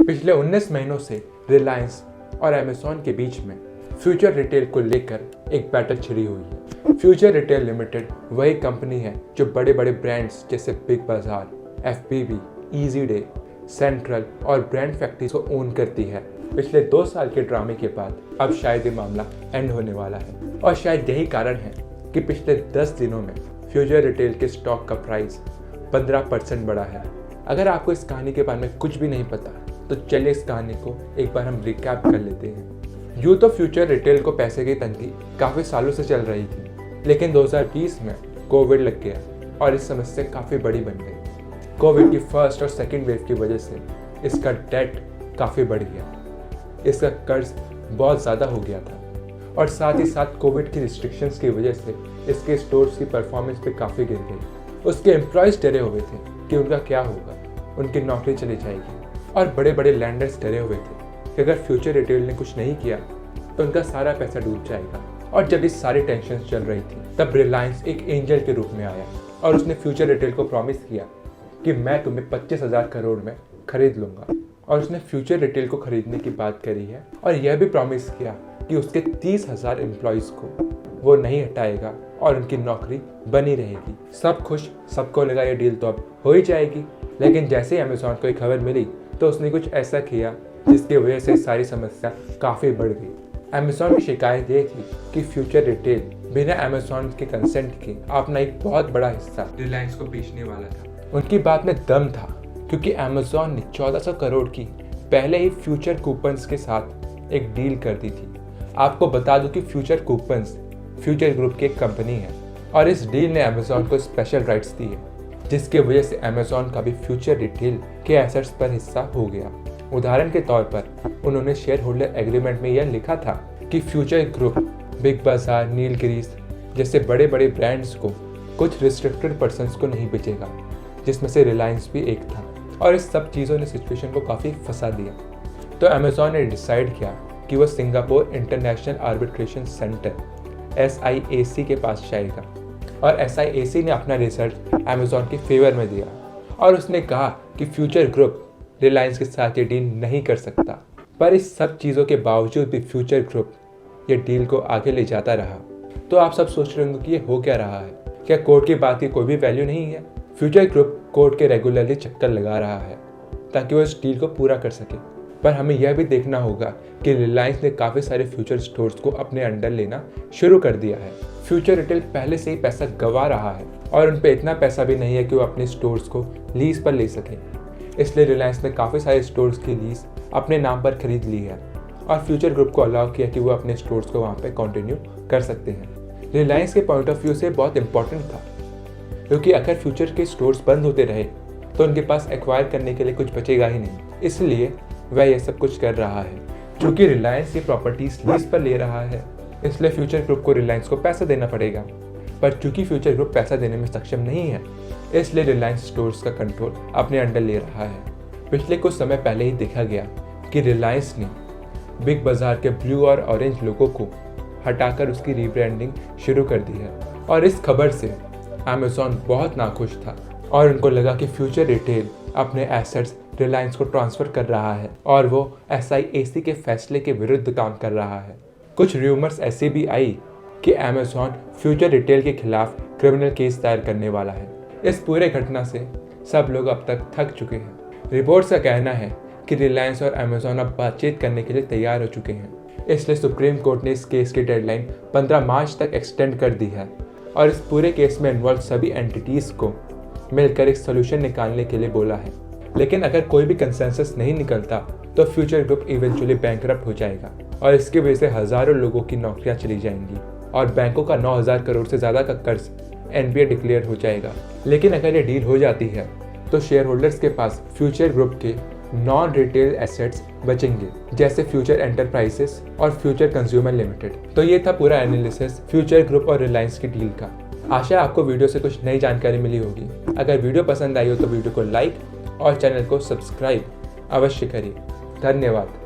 पिछले 19 महीनों से रिलायंस और अमेज़न के बीच में फ्यूचर रिटेल को लेकर एक बैटल छिड़ी हुई है। फ्यूचर रिटेल लिमिटेड वही कंपनी है जो बड़े बड़े ब्रांड्स जैसे बिग बाजार, FBB, इजी डे, सेंट्रल और ब्रांड फैक्ट्री को ओन करती है। पिछले 2 साल के ड्रामे के बाद अब शायद ये मामला एंड होने वाला है और शायद यही कारण है कि पिछले 10 दिनों में फ्यूचर रिटेल के स्टॉक का प्राइस 15% बढ़ा है। अगर आपको इस कहानी के बारे में कुछ भी नहीं पता तो चलिए इस कहानी को एक बार हम रिकैप कर लेते हैं। यूं तो फ्यूचर रिटेल को पैसे की तंगी काफ़ी सालों से चल रही थी, लेकिन 2020 में कोविड लग गया और इस समस्या काफ़ी बड़ी बन गई। कोविड की फर्स्ट और सेकेंड वेव की वजह से इसका डेट काफ़ी बढ़ गया, इसका कर्ज बहुत ज़्यादा हो गया था और साथ ही साथ कोविड की रिस्ट्रिक्शंस की वजह से इसके स्टोर्स की परफॉर्मेंस भी काफ़ी गिर गई। उसके एम्प्लॉयज़ डरे हुए थे कि उनका क्या होगा, उनकी नौकरी चली जाएगी और बड़े बड़े लैंडर्स डरे हुए थे कि अगर फ्यूचर रिटेल ने कुछ नहीं किया तो उनका सारा पैसा डूब जाएगा। और जब इस सारी टेंशन चल रही थी तब रिलायंस एक एंजल के रूप में आया और उसने फ्यूचर रिटेल को प्रॉमिस किया कि मैं तुम्हें 25,000 करोड़ में खरीद लूँगा। और उसने फ्यूचर रिटेल को खरीदने की बात करी है और यह भी प्रॉमिस किया कि उसके 30,000 एम्प्लॉयज़ को वो नहीं हटाएगा और उनकी नौकरी बनी रहेगी। सब खुश, सबको लगा ये डील तो अब हो ही जाएगी। लेकिन जैसे ही अमेज़न को एक खबर मिली तो उसने कुछ ऐसा किया जिसकी वजह से सारी समस्या काफ़ी बढ़ गई। अमेज़न की शिकायत ये थी कि फ्यूचर रिटेल बिना अमेज़न के कंसेंट के अपना एक बहुत बड़ा हिस्सा रिलायंस को बेचने वाला था। उनकी बात में दम था क्योंकि अमेज़न ने 1400 करोड़ की पहले ही फ्यूचर कूपन्स के साथ एक डील कर दी थी। आपको बता दूं कि फ्यूचर कूपन्स फ्यूचर ग्रुप की एक कंपनी है और इस डील ने अमेज़न को स्पेशल राइट्स दिए, जिसकी वजह से अमेज़न का भी फ्यूचर रिटेल के एसेट्स पर हिस्सा हो गया। उदाहरण के तौर पर उन्होंने शेयर होल्डर एग्रीमेंट में यह लिखा था कि फ्यूचर ग्रुप बिग बाजार, नीलगिरीज जैसे बड़े बड़े ब्रांड्स को कुछ रिस्ट्रिक्टेड पर्सन्स को नहीं बेचेगा, जिसमें से रिलायंस भी एक था। और इस सब चीज़ों ने सिचुएशन को काफ़ी फंसा दिया। तो अमेज़न ने डिसाइड किया कि वह Singapore international arbitration centre SIAC के पास जाएगा और SIAC ने अपना रिजल्ट अमेज़न के फेवर में दिया और उसने कहा कि फ्यूचर ग्रुप रिलायंस के साथ ये डील नहीं कर सकता। पर इस सब चीज़ों के बावजूद भी फ्यूचर ग्रुप ये डील को आगे ले जाता रहा। तो आप सब सोच रहे होंगे कि ये हो क्या रहा है, क्या कोर्ट की बात की कोई भी वैल्यू नहीं है? फ्यूचर ग्रुप कोर्ट के रेगुलरली चक्कर लगा रहा है ताकि वो इस डील को पूरा कर सके। पर हमें यह भी देखना होगा कि रिलायंस ने काफ़ी सारे फ्यूचर स्टोर्स को अपने अंडर लेना शुरू कर दिया है। फ्यूचर रिटेल पहले से ही पैसा गंवा रहा है और उन पे इतना पैसा भी नहीं है कि वो अपने स्टोर्स को लीज पर ले सकें। इसलिए रिलायंस ने काफ़ी सारे स्टोर्स की लीज अपने नाम पर खरीद ली है और फ्यूचर ग्रुप को अलाउ किया कि वो अपने स्टोर्स को वहाँ पे कंटिन्यू कर सकते हैं। रिलायंस के पॉइंट ऑफ व्यू से बहुत इंपॉर्टेंट था क्योंकि अगर फ्यूचर के स्टोर्स बंद होते रहे तो उनके पास एक्वायर करने के लिए कुछ बचेगा ही नहीं। इसलिए वह यह सब कुछ कर रहा है। क्योंकि रिलायंस ये प्रॉपर्टीज लीज पर ले रहा है, इसलिए फ्यूचर ग्रुप को रिलायंस को पैसा देना पड़ेगा। पर चूंकि फ्यूचर ग्रुप पैसा देने में सक्षम नहीं है, इसलिए रिलायंस स्टोर्स का कंट्रोल अपने अंडर ले रहा है। पिछले कुछ समय पहले ही देखा गया कि रिलायंस ने बिग बाजार के ब्लू और ऑरेंज लोगों को हटाकर उसकी रीब्रांडिंग शुरू कर दी है और इस खबर से अमेज़न बहुत नाखुश था और उनको लगा कि फ्यूचर रिटेल अपने एसेट्स रिलायंस को ट्रांसफ़र कर रहा है और वो SIAC के फैसले के विरुद्ध काम कर रहा है। कुछ र्यूमर्स ऐसे भी आई कि अमेज़न फ्यूचर रिटेल के खिलाफ क्रिमिनल केस दायर करने वाला है। इस पूरे घटना से सब लोग अब तक थक चुके हैं। रिपोर्ट्स का कहना है कि रिलायंस और अमेज़न अब बातचीत करने के लिए तैयार हो चुके हैं। इसलिए सुप्रीम कोर्ट ने इस केस की डेडलाइन 15 मार्च तक एक्सटेंड कर दी है और इस पूरे केस में इन्वॉल्व सभी एंटिटीज़ को मिलकर एक सोल्यूशन निकालने के लिए बोला है। लेकिन अगर कोई भी कंसेंसस नहीं निकलता तो फ्यूचर ग्रुप इवेंचुअली बैंकरप्ट हो जाएगा और इसकी वजह से हज़ारों लोगों की नौकरियां चली जाएंगी और बैंकों का 9,000 करोड़ से ज़्यादा का कर्ज NPA डिक्लेयर हो जाएगा। लेकिन अगर ये डील हो जाती है तो शेयर होल्डर्स के पास फ्यूचर ग्रुप के नॉन रिटेल एसेट्स बचेंगे, जैसे फ्यूचर एंटरप्राइजेस और फ्यूचर कंज्यूमर लिमिटेड। तो ये था पूरा एनालिसिस फ्यूचर ग्रुप और रिलायंस की डील का। आशा आपको वीडियो से कुछ नई जानकारी मिली होगी। अगर वीडियो पसंद आई हो तो वीडियो को लाइक और चैनल को सब्सक्राइब अवश्य करिए। धन्यवाद।